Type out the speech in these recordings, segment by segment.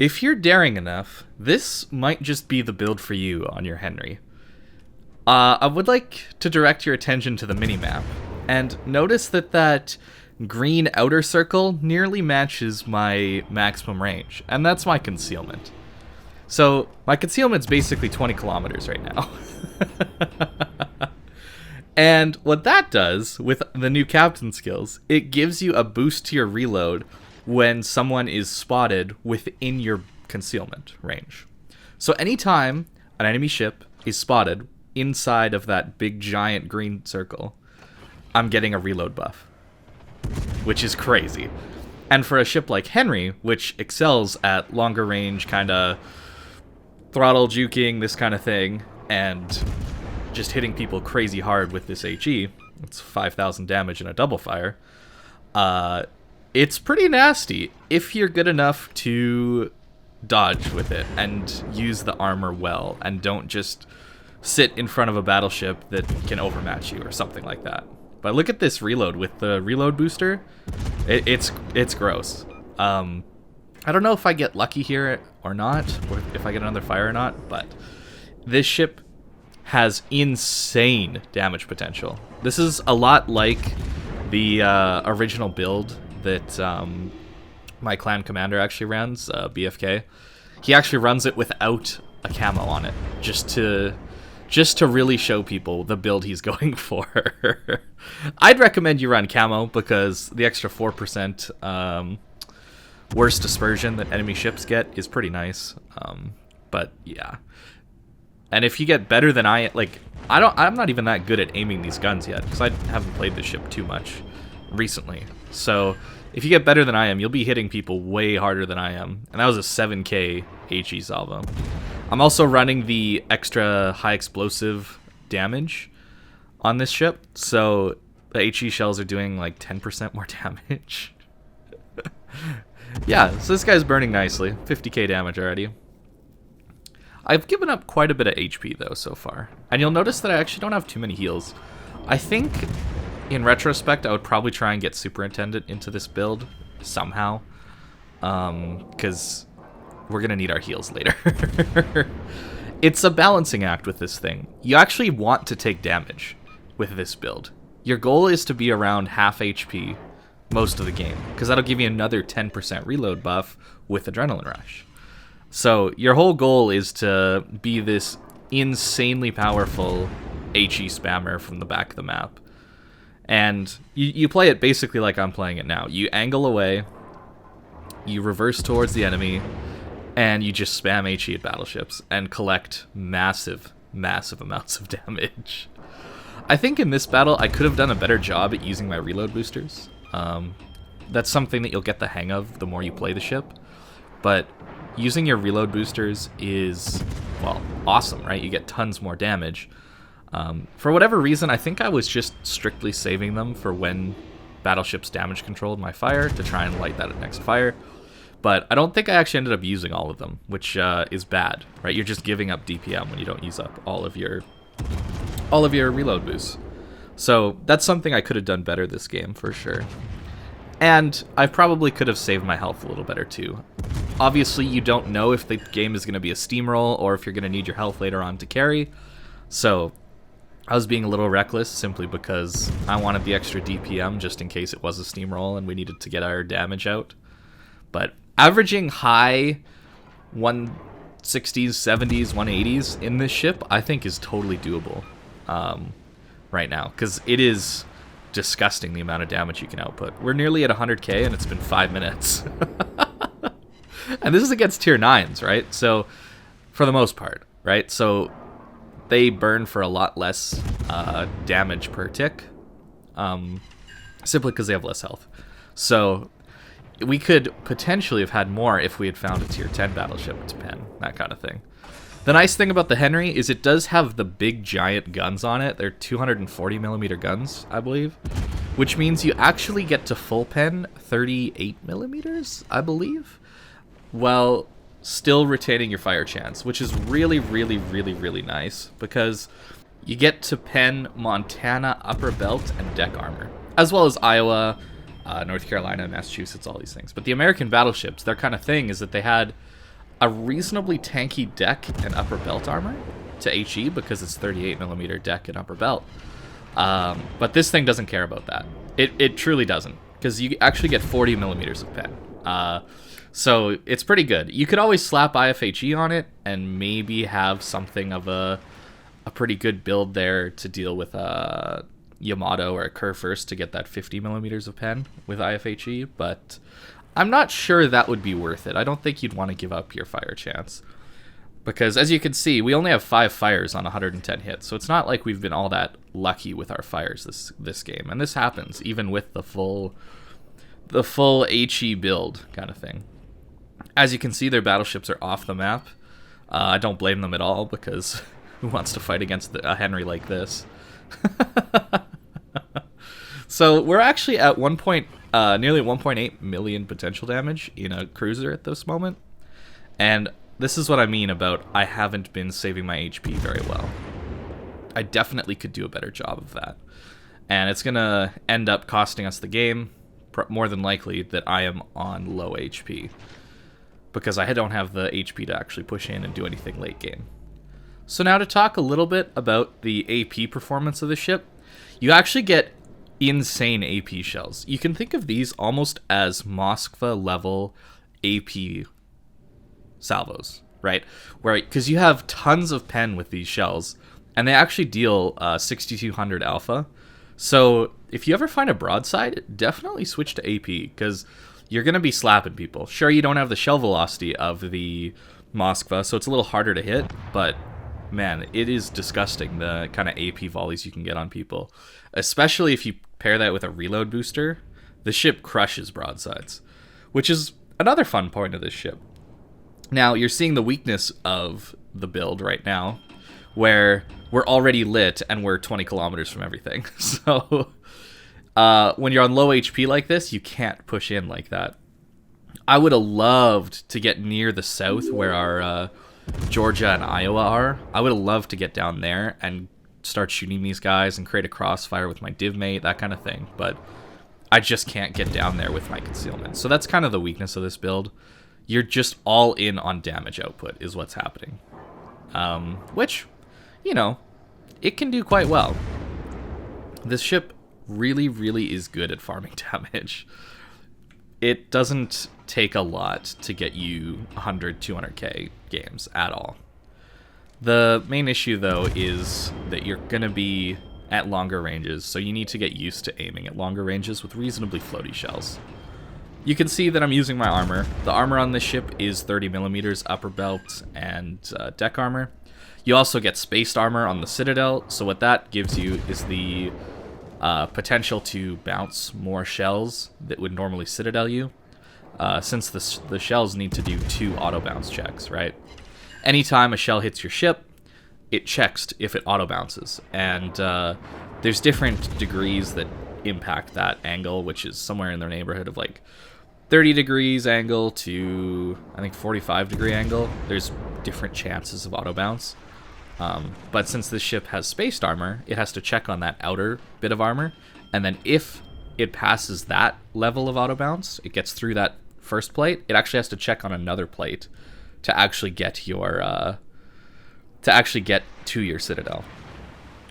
If you're daring enough, this might just be the build for you on your Henri. I would like to direct your attention to the minimap, and notice that green outer circle nearly matches my maximum range, and that's my concealment. So my concealment's basically 20 kilometers right now. And what that does with the new captain skills, it gives you a boost to your reload when someone is spotted within your concealment range. So anytime an enemy ship is spotted inside of that big giant green circle, I'm getting a reload buff, which is crazy. And for a ship like Henri, which excels at longer range, kind of throttle juking, this kind of thing, and just hitting people crazy hard with this HE, it's 5,000 damage in a double fire, it's pretty nasty if you're good enough to dodge with it and use the armor well and don't just sit in front of a battleship that can overmatch you or something like that. But look at this reload with the reload booster. It's gross. I don't know if I get lucky here or not, or if I get another fire or not, but this ship has insane damage potential. This is a lot like the original build that my clan commander actually runs, BFK. He actually runs it without a camo on it, just to really show people the build he's going for. I'd recommend you run camo because the extra 4% worse dispersion that enemy ships get is pretty nice. But yeah. And if you get better than I'm not even that good at aiming these guns yet because I haven't played this ship too much recently. So if you get better than I am, you'll be hitting people way harder than I am. And that was a 7k HE salvo. I'm also running the extra high explosive damage on this ship. So the HE shells are doing like 10% more damage. Yeah, so this guy's burning nicely. 50k damage already. I've given up quite a bit of HP though so far. And you'll notice that I actually don't have too many heals. I think in retrospect I would probably try and get Superintendent into this build somehow. Because we're going to need our heals later. It's a balancing act with this thing. You actually want to take damage with this build. Your goal is to be around half HP most of the game, because that'll give you another 10% reload buff with Adrenaline Rush. So your whole goal is to be this insanely powerful HE spammer from the back of the map. And you play it basically like I'm playing it now. You angle away, you reverse towards the enemy, and you just spam HE at battleships and collect massive, massive amounts of damage. I think in this battle I could have done a better job at using my reload boosters. That's something that you'll get the hang of the more you play the ship. But using your reload boosters is, well, awesome, right? You get tons more damage. For whatever reason, I think I was just strictly saving them for when battleships damage controlled my fire to try and light that next fire. But I don't think I actually ended up using all of them, which is bad, right? You're just giving up DPM when you don't use up all of your reload boosts. So that's something I could have done better this game for sure. And I probably could have saved my health a little better too. Obviously, you don't know if the game is going to be a steamroll or if you're going to need your health later on to carry. So I was being a little reckless simply because I wanted the extra DPM just in case it was a steamroll and we needed to get our damage out. But averaging high 160s, 70s, 180s in this ship, I think is totally doable right now. Because it is disgusting the amount of damage you can output. We're nearly at 100k and it's been 5 minutes. And this is against tier 9s, right? So, for the most part, right? So, they burn for a lot less damage per tick. Simply because they have less health. So, we could potentially have had more if we had found a tier 10 battleship to pen, that kind of thing. The nice thing about the Henri is it does have the big giant guns on it. They're 240mm guns, I believe. Which means you actually get to full pen 38mm, I believe. While still retaining your fire chance, which is really, really, really, really nice. Because you get to pen Montana upper belt and deck armor. As well as Iowa, North Carolina, Massachusetts, all these things. But the American battleships, their kind of thing is that they had a reasonably tanky deck and upper belt armor to HE because it's 38mm deck and upper belt. But this thing doesn't care about that. It truly doesn't, because you actually get 40mm of pen. So it's pretty good. You could always slap IFHE on it and maybe have something of a pretty good build there to deal with Yamato or a Kerr first to get that 50mm of pen with IFHE, but I'm not sure that would be worth it. I don't think you'd want to give up your fire chance, because as you can see, we only have 5 fires on 110 hits, so it's not like we've been all that lucky with our fires this game, and this happens even with the full HE build kind of thing. As you can see, their battleships are off the map. I don't blame them at all, because who wants to fight against a Henri like this? So we're actually at nearly 1.8 million potential damage in a cruiser at this moment. And this is what I mean about I haven't been saving my HP very well. I definitely could do a better job of that. And it's going to end up costing us the game, more than likely, that I am on low HP, because I don't have the HP to actually push in and do anything late game. So now to talk a little bit about the AP performance of the ship. You actually get insane AP shells. You can think of these almost as Moskva level AP salvos, right? Because you have tons of pen with these shells, and they actually deal 6200 alpha. So if you ever find a broadside, definitely switch to AP, because you're going to be slapping people. Sure, you don't have the shell velocity of the Moskva, so it's a little harder to hit, but man, it is disgusting the kind of AP volleys you can get on people. Especially if you pair that with a reload booster, the ship crushes broadsides, which is another fun point of this ship. Now, you're seeing the weakness of the build right now, where we're already lit and we're 20 kilometers from everything. So when you're on low HP like this, you can't push in like that. I would have loved to get near the south where our Georgia and Iowa are. I would have loved to get down there and start shooting these guys and create a crossfire with my div mate, that kind of thing. But I just can't get down there with my concealment. So that's kind of the weakness of this build. You're just all in on damage output is what's happening. Which, you know, it can do quite well. This ship really, really is good at farming damage. It doesn't take a lot to get you 100, 200k games at all. The main issue, though, is that you're going to be at longer ranges, so you need to get used to aiming at longer ranges with reasonably floaty shells. You can see that I'm using my armor. The armor on this ship is 30mm upper belt and deck armor. You also get spaced armor on the Citadel, so what that gives you is the potential to bounce more shells that would normally Citadel you, since the shells need to do 2 auto bounce checks, right? Anytime a shell hits your ship, it checks if it auto bounces, and there's different degrees that impact that angle, which is somewhere in the neighborhood of like 30 degrees angle to I think 45 degree angle. There's different chances of auto bounce. But since this ship has spaced armor, it has to check on that outer bit of armor, and then if it passes that level of auto bounce, it gets through that first plate, it actually has to check on another plate to actually get your to your Citadel,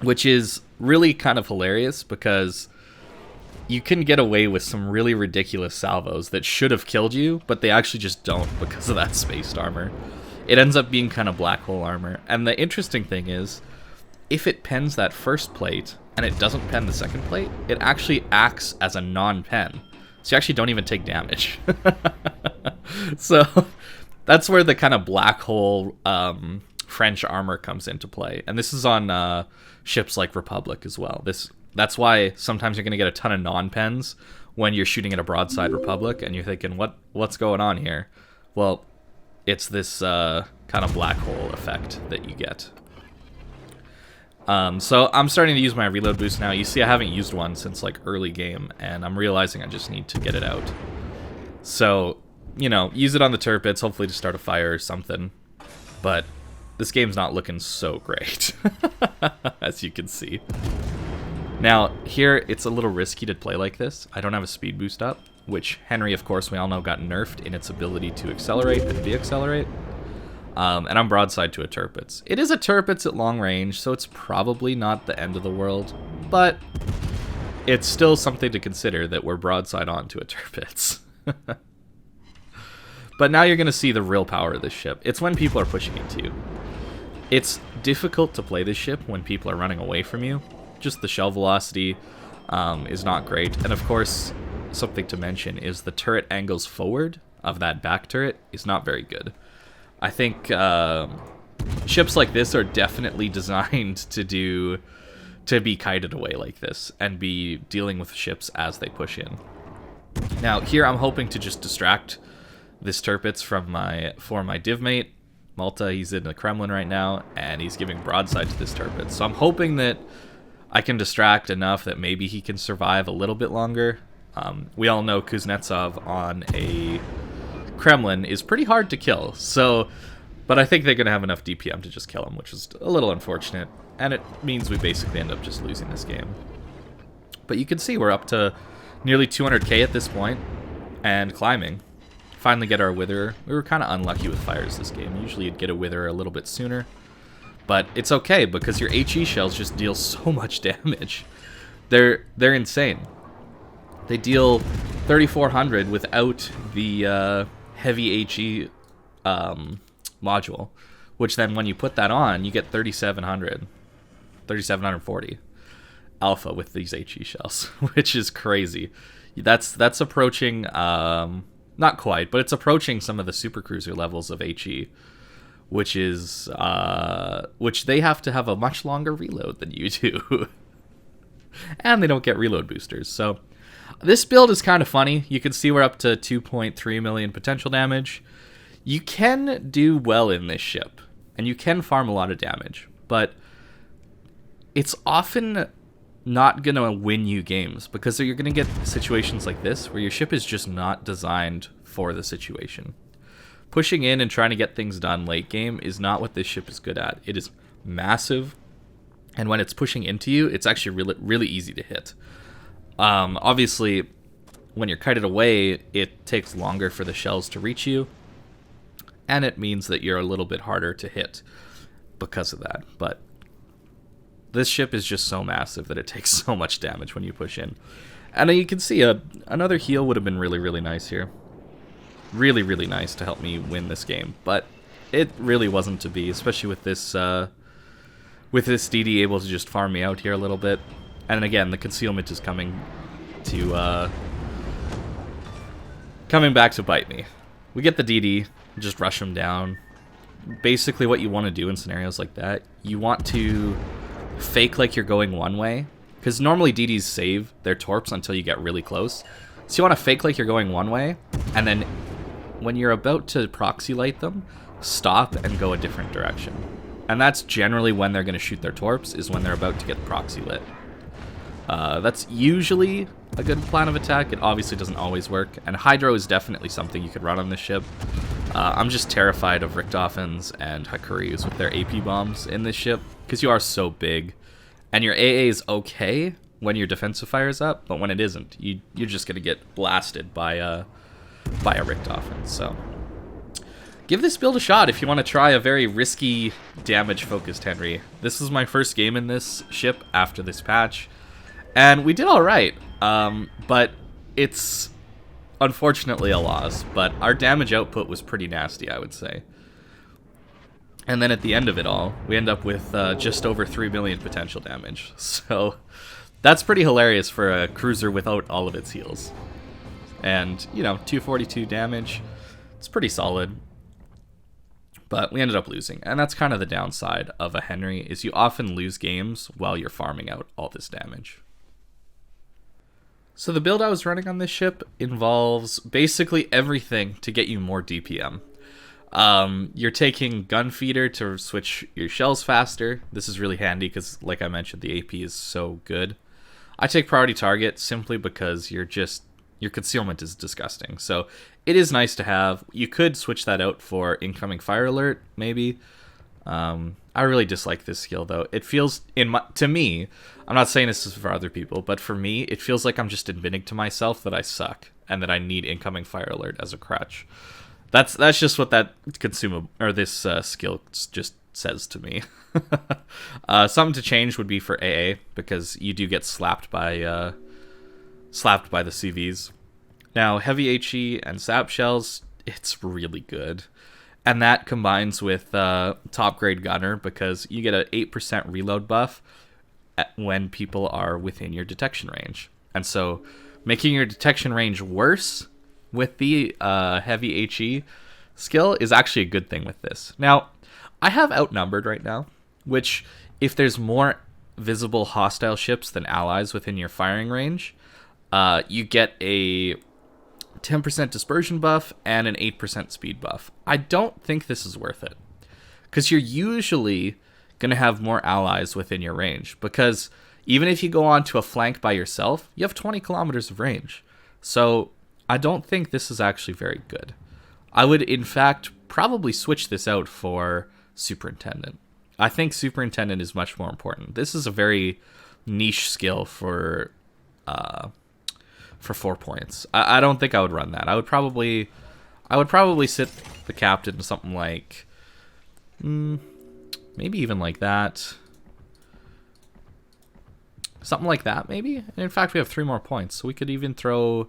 which is really kind of hilarious because you can get away with some really ridiculous salvos that should have killed you, but they actually just don't because of that spaced armor. It ends up being kind of black hole armor. And the interesting thing is, if it pens that first plate and it doesn't pen the second plate, it actually acts as a non-pen. So you actually don't even take damage. So that's where the kind of black hole French armor comes into play. And this is on ships like Republic as well. That's why sometimes you're going to get a ton of non-pens when you're shooting at a broadside Republic and you're thinking, what's going on here? Well, it's this kind of black hole effect that you get. So I'm starting to use my reload boost now. You see I haven't used one since like early game, and I'm realizing I just need to get it out. So, you know, use it on the turpits, hopefully to start a fire or something. But this game's not looking so great, as you can see. Now, here, it's a little risky to play like this. I don't have a speed boost up, which Henri, of course, we all know got nerfed in its ability to accelerate and de-accelerate. And I'm broadside to a Tirpitz. It is a Tirpitz at long range, so it's probably not the end of the world, but it's still something to consider that we're broadside on to a Tirpitz. But now you're going to see the real power of this ship. It's when people are pushing into you. It's difficult to play this ship when people are running away from you. Just the shell velocity is not great. And of course, something to mention is the turret angles forward of that back turret is not very good. I think ships like this are definitely designed to be kited away like this and be dealing with ships as they push in. Now here I'm hoping to just distract this Tirpitz for my div mate. Malta, he's in the Kremlin right now, and he's giving broadside to this Tirpitz. So I'm hoping that I can distract enough that maybe he can survive a little bit longer. We all know Kuznetsov on a Kremlin is pretty hard to kill, but I think they're going to have enough DPM to just kill him, which is a little unfortunate, and it means we basically end up just losing this game. But you can see we're up to nearly 200k at this point, and climbing. Finally get our Witherer. We were kind of unlucky with fires this game. Usually you'd get a Witherer a little bit sooner. But it's okay, because your HE shells just deal so much damage. They're insane. They deal 3,400 without the heavy HE module. Which then when you put that on, you get 3,700. 3,740 alpha with these HE shells. Which is crazy. That's approaching... not quite, but it's approaching some of the supercruiser levels of HE, which they have to have a much longer reload than you do. And they don't get reload boosters. So this build is kind of funny. You can see we're up to 2.3 million potential damage. You can do well in this ship, and you can farm a lot of damage, but it's often not going to win you games, because you're going to get situations like this where your ship is just not designed for the situation. Pushing in and trying to get things done late game is not what this ship is good at. It is massive, and when it's pushing into you, it's actually really, really easy to hit. Obviously, when you're kited away, it takes longer for the shells to reach you, and it means that you're a little bit harder to hit because of that. But this ship is just so massive that it takes so much damage when you push in. And you can see another heal would have been really, really nice here. Really, really nice to help me win this game. But it really wasn't to be, especially with this DD able to just farm me out here a little bit. And again, the concealment is coming back to bite me. We get the DD, just rush him down. Basically what you want to do in scenarios like that, you want to fake like you're going one way, because normally DDs save their torps until you get really close. So you want to fake like you're going one way, and then when you're about to proxy light them, stop and go a different direction. And that's generally when they're going to shoot their torps, is when they're about to get proxy lit. That's usually a good plan of attack. It obviously doesn't always work, and Hydro is definitely something you could run on this ship. I'm just terrified of Richtoffens and Hakuryus with their AP bombs in this ship, because you are so big, and your AA is okay when your defensive fire is up, but when it isn't, you're just going to get blasted by a Richtoffen. So give this build a shot if you want to try a very risky, damage-focused Henri. This is my first game in this ship after this patch, and we did all right, but it's unfortunately a loss, but our damage output was pretty nasty, I would say. And then at the end of it all, we end up with just over 3 million potential damage. So that's pretty hilarious for a cruiser without all of its heals. And, 242 damage, it's pretty solid. But we ended up losing, and that's kind of the downside of a Henri, is you often lose games while you're farming out all this damage. So the build I was running on this ship involves basically everything to get you more DPM. You're taking gun feeder to switch your shells faster. This is really handy because, like I mentioned, the AP is so good. I take priority target simply because your concealment is disgusting. So it is nice to have. You could switch that out for incoming fire alert, maybe. I really dislike this skill though. It feels to me, I'm not saying this is for other people, but for me, it feels like I'm just admitting to myself that I suck and that I need incoming fire alert as a crutch. That's just what that consumable or this skill just says to me. Something to change would be for AA, because you do get slapped by the CVs. Now, heavy HE and sap shells, it's really good. And that combines with top grade gunner, because you get an 8% reload buff when people are within your detection range. And so making your detection range worse with the heavy HE skill is actually a good thing with this. Now, I have outnumbered right now, which if there's more visible hostile ships than allies within your firing range, you get a 10% dispersion buff and an 8% speed buff. I don't think this is worth it, because you're usually going to have more allies within your range, because even if you go onto a flank by yourself, you have 20 kilometers of range. So I don't think this is actually very good. I would, in fact, probably switch this out for Superintendent. I think Superintendent is much more important. This is a very niche skill for 4 points. I don't think I would run that. I would probably sit the captain to something like maybe even like that. Something like that, maybe. And in fact, we have 3 more points, so we could even throw,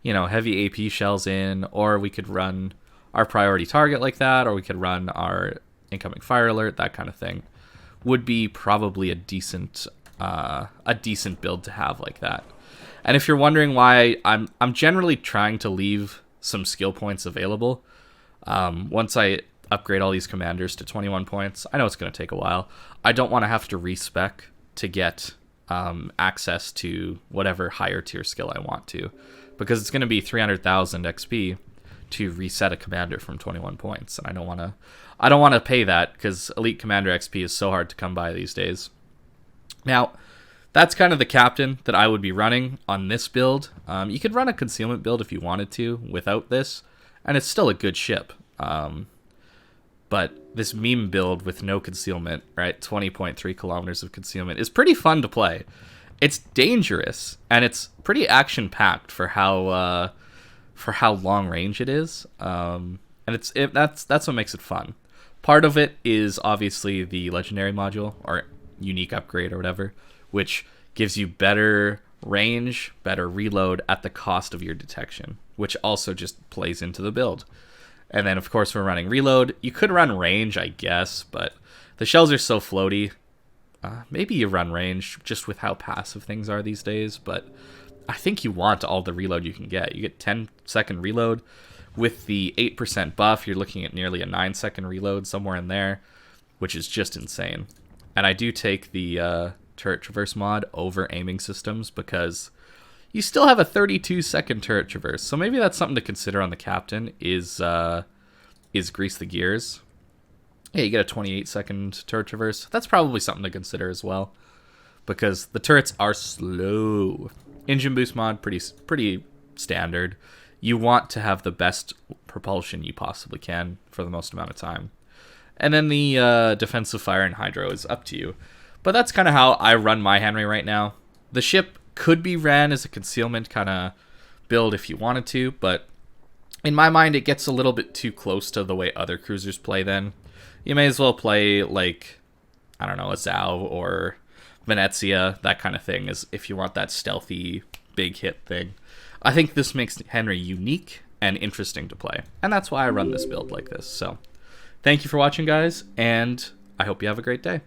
heavy AP shells in, or we could run our priority target like that, or we could run our incoming fire alert, that kind of thing. Would be probably a decent build to have like that. And if you're wondering why, I'm generally trying to leave some skill points available. Once I upgrade all these commanders to 21 points, I know it's going to take a while. I don't want to have to respec to get access to whatever higher tier skill I want to, because it's going to be 300,000 XP to reset a commander from 21 points, and I don't want to pay that, because elite commander XP is so hard to come by these days. Now, that's kind of the captain that I would be running on this build. You could run a concealment build if you wanted to without this, and it's still a good ship. But this meme build with no concealment, right, 20.3 kilometers of concealment, is pretty fun to play. It's dangerous, and it's pretty action-packed for how long range it is. And that's what makes it fun. Part of it is obviously the legendary module, or unique upgrade, or whatever, which gives you better range, better reload at the cost of your detection, which also just plays into the build. And then, of course, we're running reload. You could run range, I guess, but the shells are so floaty. Maybe you run range just with how passive things are these days, but I think you want all the reload you can get. You get 10-second reload. With the 8% buff, you're looking at nearly a 9-second reload, somewhere in there, which is just insane. And I do take the turret traverse mod over aiming systems, because you still have a 32-second turret traverse. So maybe that's something to consider on the captain, is grease the gears. Yeah, you get a 28-second turret traverse. That's probably something to consider as well, because the turrets are slow. Engine boost mod, pretty standard. You want to have the best propulsion you possibly can for the most amount of time. And then the defensive fire and hydro is up to you. But that's kind of how I run my Henri right now. The ship could be ran as a concealment kind of build if you wanted to, but in my mind it gets a little bit too close to the way other cruisers play then. You may as well play like, I don't know, a Zao or Venezia, that kind of thing, as if you want that stealthy big hit thing. I think this makes Henri unique and interesting to play, and that's why I run this build like this. So thank you for watching, guys, and I hope you have a great day.